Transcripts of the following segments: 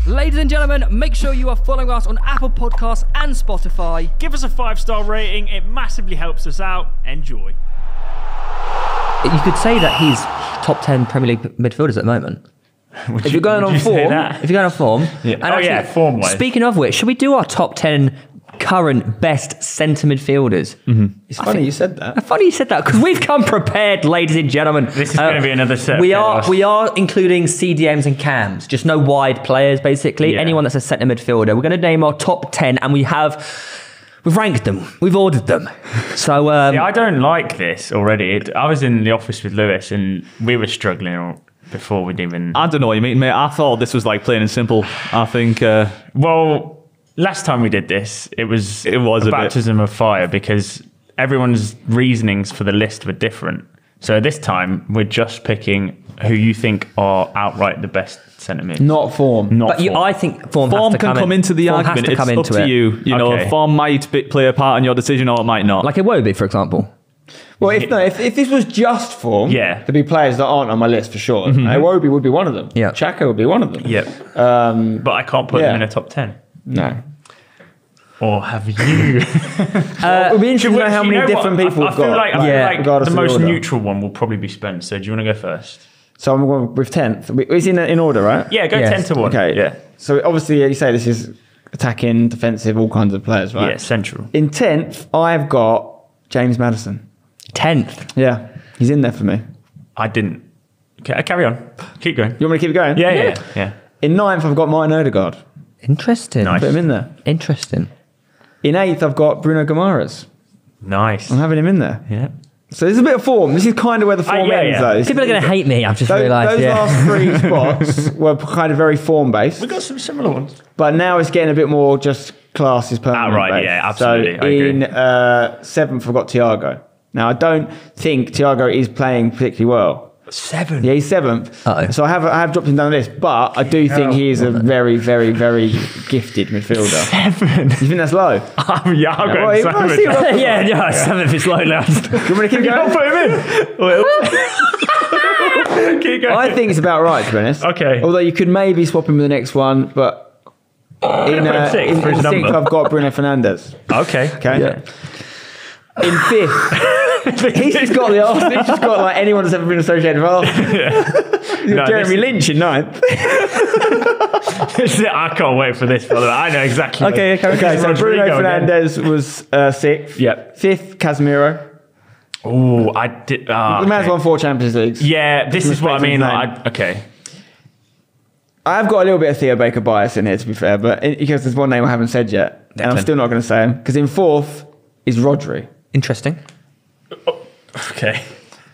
Ladies and gentlemen, make sure you are following us on Apple Podcasts and Spotify. Give us a 5-star rating. It massively helps us out. Enjoy. You could say that he's top 10 Premier League midfielders at the moment. If you're going on form. Yeah. Form-wise. Speaking of which, should we do our top 10 current best centre midfielders? It's funny you said that. Funny you said that, because we've come prepared, ladies and gentlemen. This is going to be another set. We are including CDMs and cams, just no wide players, basically. Yeah. Anyone that's a centre midfielder. We're going to name our top 10, and we've ranked them. We've ordered them. So I don't like this already. I was in the office with Lewis, and we were struggling before we'd even... I don't know what you mean, mate. I thought this was like plain and simple. I think... Well, last time we did this, it was a baptism of fire because everyone's reasonings for the list were different. So this time, we're just picking who you think are outright the best centre mid. Not form. I think form has to come into the argument. It's up to you. You know, form might play a part in your decision or it might not. Like Iwobi, for example. Well, if this was just form, yeah, there'd be players that aren't on my list for sure. Iwobi would be one of them. Yeah. Xhaka would be one of them. Yeah. But I can't put them in a top 10. No. Or have you? It would be interesting to know how many different people we've got. I feel like the most order. neutral one will probably be Spencer. Do you want to go first? So I'm going with 10th. Is in order, right? Yeah, go 10 to 1. Okay. Yeah. So obviously, you say this is attacking, defensive, all kinds of players, right? Yeah, central. In 10th, I've got James Maddison. 10th? Yeah. He's in there for me. I didn't. Okay, carry on. Keep going. You want me to keep it going? Yeah. In 9th, I've got Martin Odegaard. Interesting. Nice. Put him in there. Interesting. In 8th, I've got Bruno Guimaraes. Nice. I'm having him in there. Yeah. So there's a bit of form. This is kind of where the form ends, though. People are going to hate me, I've just realised. Those last 3 spots were kind of very form-based. We got some similar ones. But now it's getting a bit more just classes permanent. Right, yeah, absolutely. So in 7th, I've got Thiago. Now, I don't think Thiago is playing particularly well. 7? Yeah, he's 7th. Uh-oh. So I have dropped him down the list, but I do think he is a very, very, very gifted midfielder. 7? You think that's low? I'll go 7. Yeah, 7th is low now. Do you want me to keep going? I'll put him in. Keep going. I think it's about right, to be honest. Okay. Although you could maybe swap him with the next one, but in 6th, I've got Bruno Fernandes. Okay. Yeah. In 5th, he's just got the Arsenal. He's just got like anyone that's ever been associated with Arsenal. No, Jeremy Lynch in 9th. I can't wait for this, by the way. I know exactly. Okay. So Bruno Fernandes was 6th. Yep. 5th, Casemiro. Oh, I did. The man's won 4 Champions Leagues. Yeah, this is what I mean. Okay. I've got a little bit of Theo Baker bias in here, to be fair, but because there's one name I haven't said yet, and I'm still not going to say him, because in 4th is Rodri. Interesting. Okay.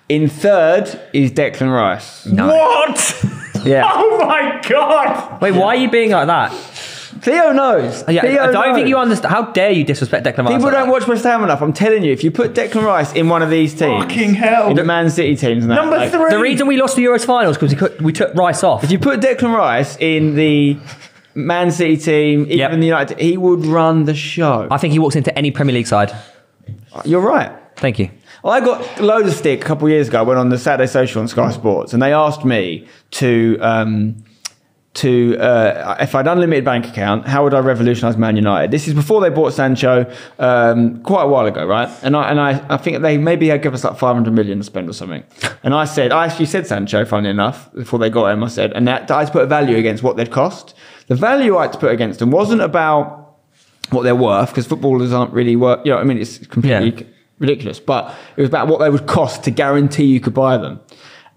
In 3rd is Declan Rice. No. What? Yeah. Oh my God. Wait, why are you being like that? Theo knows. Yeah, Theo I don't knows. think you understand. How dare you disrespect Declan Rice? People don't watch West Ham enough. I'm telling you, if you put Declan Rice in one of these teams, Fucking hell. in the Man City teams, and that, Number 3. The reason we lost the Euros finals because we took Rice off. if you put Declan Rice in the Man City team, even the United, he would run the show. I think he walks into any Premier League side. You're right. Thank you. I got loads of stick a couple of years ago. I went on the Saturday Social on Sky Sports, and they asked me to if I'd unlimited bank account, how would I revolutionise Man United? This is before they bought Sancho, quite a while ago, right? And I think they maybe had give us like 500 million to spend or something. And I actually said Sancho, funnily enough, before they got him. I said, and that I had to put a value against what they'd cost. The value I had to put against them wasn't about what they're worth, because footballers aren't really worth. You know, I mean, it's completely ridiculous. But it was about what they would cost to guarantee you could buy them.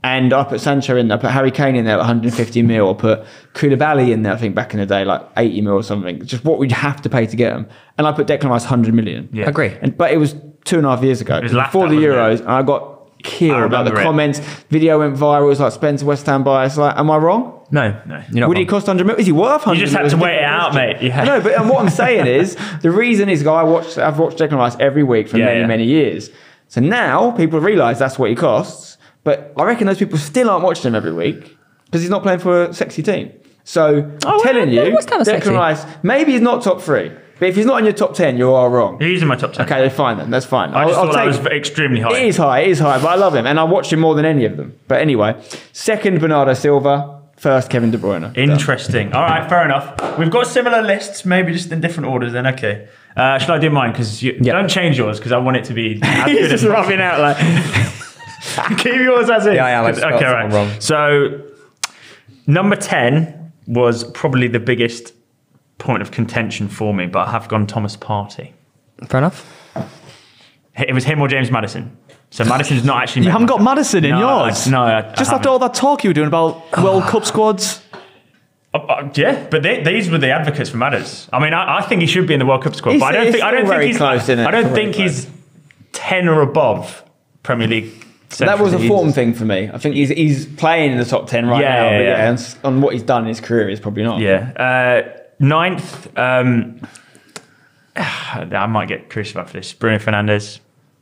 And I put Sancho in there, I put Harry Kane in there at 150 mil, I put Koulibaly in there, I think back in the day, like 80 mil or something. Just what we'd have to pay to get them. And I put Declan Rice 100 million. Yeah. Agree. But it was 2.5 years ago. It was before the Euros, and I got killed. Like the comments, video went viral. It was like Spencer West Ham bias. Like, am I wrong? No. You're not Would he wrong. cost 100 mil? Is he worth 100 You just had to wait it out, mate. Yeah. No, but and what I'm saying is, the reason is, I've watched Declan Rice every week for many years. So now people realise that's what he costs. But I reckon those people still aren't watching him every week because he's not playing for a sexy team. So I'm telling you, Declan Rice, maybe he's not top 3. But if he's not in your top 10, you are wrong. He's in my top 10. Okay, fine then. That's fine. I just thought that was extremely high. It is high, but I love him. And I watched him more than any of them. But anyway, 2nd, Bernardo Silva. first Kevin De Bruyne. Interesting. All right, fair enough. We've got similar lists, maybe just in different orders then. Okay. Shall I do mine? Because don't change yours because I want it to be as good just as rubbing out like... Keep yours as is. Yeah, okay, right. Wrong. So, number 10 was probably the biggest point of contention for me, but I have gone Thomas Partey. Fair enough. It was him or James Maddison. So Maddison's not actually... You haven't got Maddison in yours? Just after all that talk you were doing about World Cup squads? Yeah, but these were the advocates for Madders. I mean, I think he should be in the World Cup squad, but I don't think he's 10 or above Premier League. That was a form thing for me. I think he's playing in the top 10 right now, but and on what he's done in his career, he's probably not. Yeah. 9th, I might get crucified for this. Bruno Fernandes.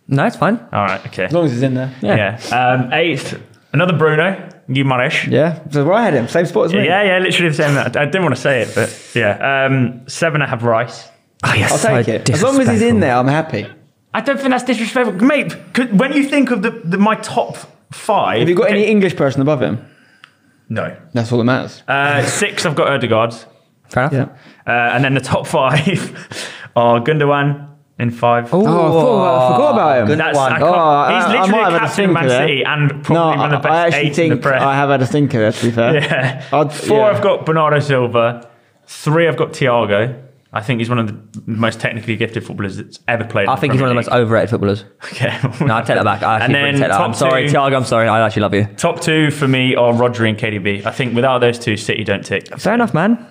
No, it's fine. All right, okay. As long as he's in there. Yeah. 8th, another Bruno. Guimaraes. Yeah, so where I had him, same spot as me. Yeah, literally the same. I didn't want to say it, but yeah. 7, I have Rice. Oh, yes, I'll take it. As long as he's in there, I'm happy. I don't think that's disrespectful. Mate, when you think of my top 5... Have you got any English person above him? No. That's all that matters. 6, I've got Ødegaard. Fair enough. Yeah. And then the top 5 are Gundogan in 5. I forgot about him. He's literally captain of Man City and probably one of the best 8 in the Prem. I have had a thinker there, to be fair. Yeah. 4, I've got Bernardo Silva. 3, I've got Thiago. I think he's one of the most technically gifted footballers that's ever played. I think he's one of the most overrated footballers. Okay. No, I take that back. I'm sorry, Thiago, I'm sorry. I actually love you. Top 2 for me are Rodri and KDB. I think without those two, City don't tick. Fair enough, man.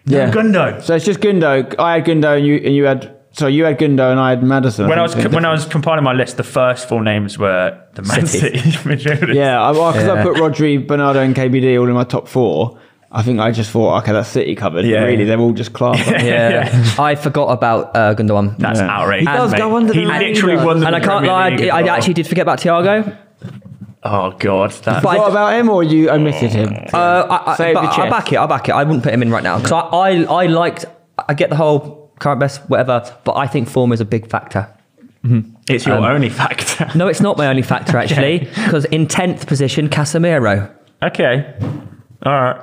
Yeah. Gundo. So it's just Gundo. I had Gundo and you had... So you had Gundo and I had Maddison. When I was compiling my list, the first 4 names were the Man City midfielders. Yeah, because I put Rodri, Bernardo and KBD all in my top 4. I think I just thought, okay, that's City covered. Yeah. Really, they're all just class. Yeah. I forgot about Gundogan. That's outrageous. He does go under the radar. He literally won the And I can't lie, I actually did forget about Thiago. Oh, God. What about him or you omitted him? I back it. I wouldn't put him in right now. Because I get the whole current best, whatever, but I think form is a big factor. Mm-hmm. It's your only factor. No, it's not my only factor, actually. Because in 10th position, Casemiro. Okay. All right.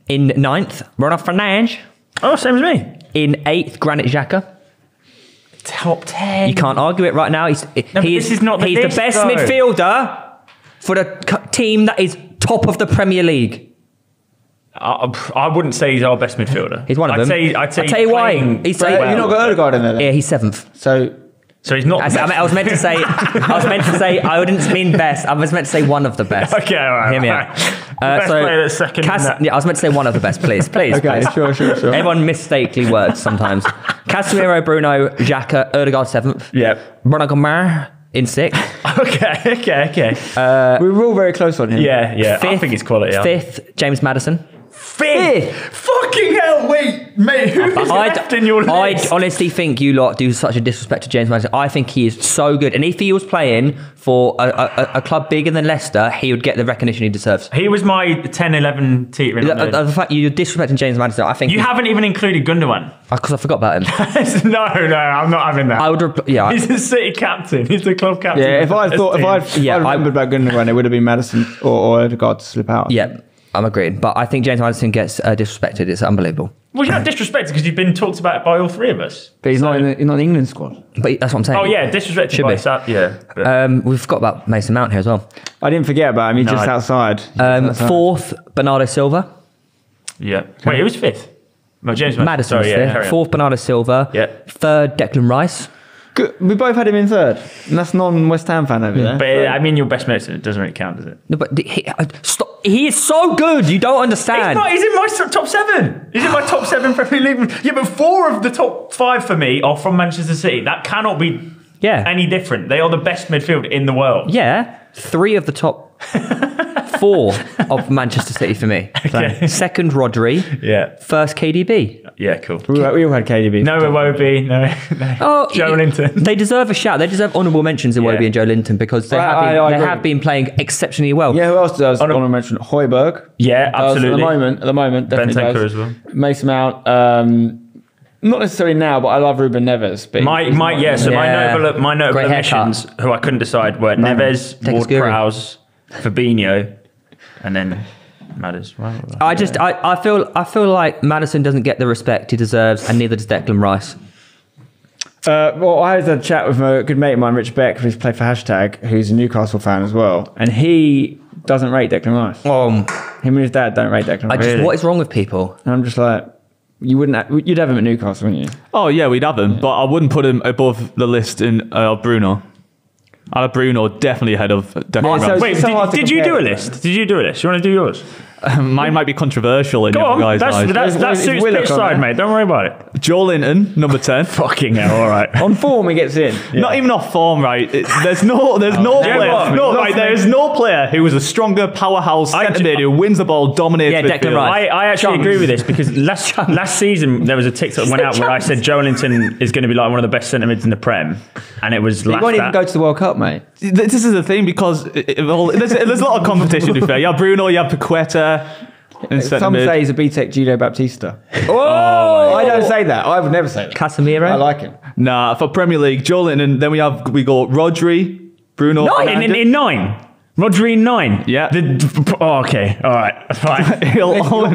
In 9th, Bruno Fernandes. Oh, same as me. In 8th, Granit Xhaka. Top 10. You can't argue it right now. He's the best midfielder for the team that is top of the Premier League. I wouldn't say he's our best midfielder. He's one of them. I'd say I'll tell you why. You've not got Ødegaard in there then? Yeah, he's 7th. So he's not. I was meant to say. I wouldn't mean best. I was meant to say one of the best. Okay, all right. Hear me out. Best player that's second. I was meant to say one of the best. Please. Okay, sure. Everyone mistakenly words sometimes. Casemiro, Bruno, Xhaka, Ødegaard 7th. Yep. Bruno Gomes in 6th. Okay. We were all very close on him. Yeah. 5th, I think he's quality. 5th, James Maddison. 5th. Fucking hell! Wait, mate. Who is left in your list? I honestly think you lot do such a disrespect to James Maddison. I think he is so good, and if he was playing for a club bigger than Leicester, he would get the recognition he deserves. He was my 10-11 teacher. The fact you're disrespecting James Maddison, I think you haven't even included Gundogan. Because I forgot about him. No, I'm not having that. I would. He's the City captain. He's the club captain. Yeah, if I remembered about Gundogan, it would have been Maddison or Ødegaard to slip out. Yeah. I'm agreeing, but I think James Maddison gets disrespected. It's unbelievable. Well, you're not disrespected because you've been talked about by all 3 of us. But he's not in the England squad. But that's what I'm saying. Oh yeah, disrespected Should by be. Yeah. We've forgot about Mason Mount here as well. I didn't forget about him. He's just outside. 4th, Bernardo Silva. Yeah. Wait, who was 5th? No, James Maddison was 5th. 4th, Bernardo Silva. Yeah. 3rd, Declan Rice. Good. We both had him in 3rd. And that's non-West Ham fan over there. But I mean, your best mate doesn't really count, does it? No, but stop. He is so good. You don't understand. He's in my top 7. He's in my top 7 Premier League. Yeah, but 4 of the top 5 for me are from Manchester City. That cannot be any different. They are the best midfield in the world. Yeah. 3 of the top 4 of Manchester City for me. Okay. 2nd, Rodri. Yeah. 1st, KDB. Yeah, cool. We all had KDB. No, Iwobi. No. Oh, Joe Linton. They deserve a shout. They deserve honourable mentions, Iwobi and Joe Linton, because they have been playing exceptionally well. Yeah, who else does honourable mention? Højbjerg. Yeah, absolutely. At the moment, definitely Bentancur does. as well. Mason Mount. Not necessarily now, but I love Ruben Neves. But my notable omissions, who I couldn't decide, were Neves, Ward-Prowse, Fabinho, and then Madders. I feel like Maddison doesn't get the respect he deserves, and neither does Declan Rice. Well, I had a chat with a good mate of mine, Rich Beck, who's played for Hashtag, who's a Newcastle fan as well, and he doesn't rate Declan Rice. Him and his dad don't rate Declan Rice. What is wrong with people? And I'm just like, you'd have him at Newcastle, wouldn't you? Oh yeah, we'd have him, but I wouldn't put him above the list in Bruno. I'd have Bruno definitely ahead of Declan Rice. Wait, did you do a list? Did you do a list? You want to do yours? Mine might be controversial in your guys' eyes. That suits Pitch Side, mate. Don't worry about it. Joe Linton, number 10. Fucking hell, all right. On form, he gets in. Yeah. Not even off form, right? There's no player. There is no player who is a stronger powerhouse centre mid who wins the ball, dominates Declan Rice. I actually agree with this because last season there was a TikTok went out where I said Joe Linton is going to be like one of the best centre mids in the Prem, and it was laughed at. He won't even go to the World Cup, mate. This is the thing because there's a lot of competition. To be fair, you have Bruno, you have Paqueta. Some say he's a BTEC Gino Baptista. I don't say that. I would never say that. Casemiro? I like him. Nah, for Premier League, Joe Linton, then we go Rodri, Bruno. In 9. Rodri in 9. Yeah. Okay. All right. Fine. It'll all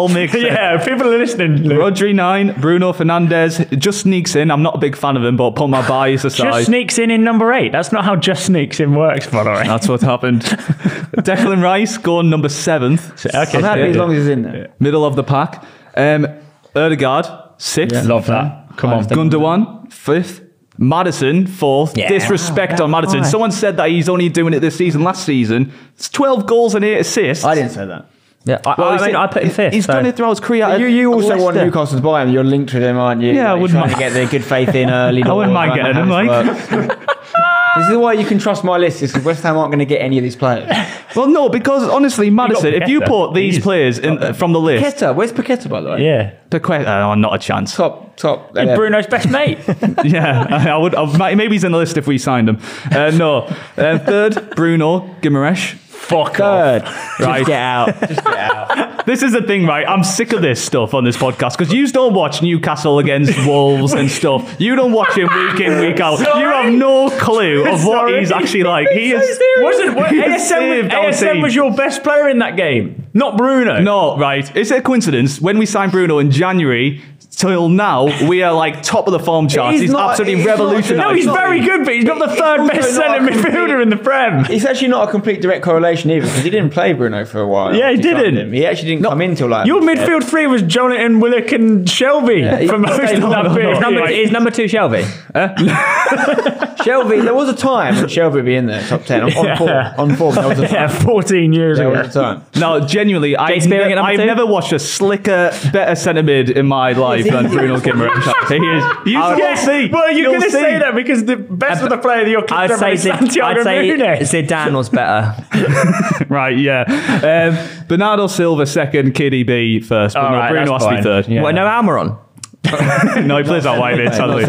make sense. Yeah, people are listening. Rodri 9, Bruno Fernandes just sneaks in. I'm not a big fan of him, but put my bias aside. Just sneaks in number 8. That's not how just sneaks in works, by the way. That's what happened. Declan Rice going number 7th. Okay. I'm happy as long as he's in there. Middle of the pack. Odegaard 6th. Yeah. Love that. Come on. Gundogan 5th. Maddison 4th. Yeah. Disrespect on Maddison. Someone said that he's only doing it this season. Last season, it's 12 goals and 8 assists. I didn't say that. Yeah, I put him 5th. He's done it throughout his career. You also want Newcastle to buy him. You're linked with him, aren't you? Yeah, I wouldn't mind. To get the good faith in early. I wouldn't mind getting him, like. This is why you can trust my list, is because West Ham aren't going to get any of these players. Well, no, because honestly, Maddison, if you put these players from the list... Paqueta, where's Paqueta, by the way? Yeah. Paqueta, not a chance. Top. He's Bruno's best mate. Yeah, I would. Maybe he's in the list if we signed him. No. 3rd, Bruno Guimaraes. Fuck off. Right. Just get out. This is the thing, right? I'm sick of this stuff on this podcast because you don't watch Newcastle against Wolves and stuff. You don't watch him week in, week out. You have no clue of what he's actually like. ASM was your best player in that game, not Bruno. No, right. Is it a coincidence? When we signed Bruno in January, till now, we are like top of the form charts. He's absolutely revolutionised. No, he's very good, but he's not the 3rd best centre midfielder in the Prem. It's actually not a complete direct correlation either, because he didn't play Bruno for a while. Yeah, he didn't. He actually didn't come in till like... Your midfield 3 was Jonathan, Willock and Shelby for most of that period. Is number 2 Shelby? Shelby, there was a time when Shelby would be in there, top 10, on form. There was a time. 14 years ago. There was a time. No, genuinely, I've never watched a slicker, better centre mid in my life than Bruno Guimaraes. He is. You'll see. Well, you're going to say that because the best of the player of your club is Santiago Nunes. Zidane was better. Right, yeah. Bernardo Silva 2nd, KDB 1st. But Bruno has to be 3rd. Yeah. What, no Almiron? No, he plays out wide mid, sadly.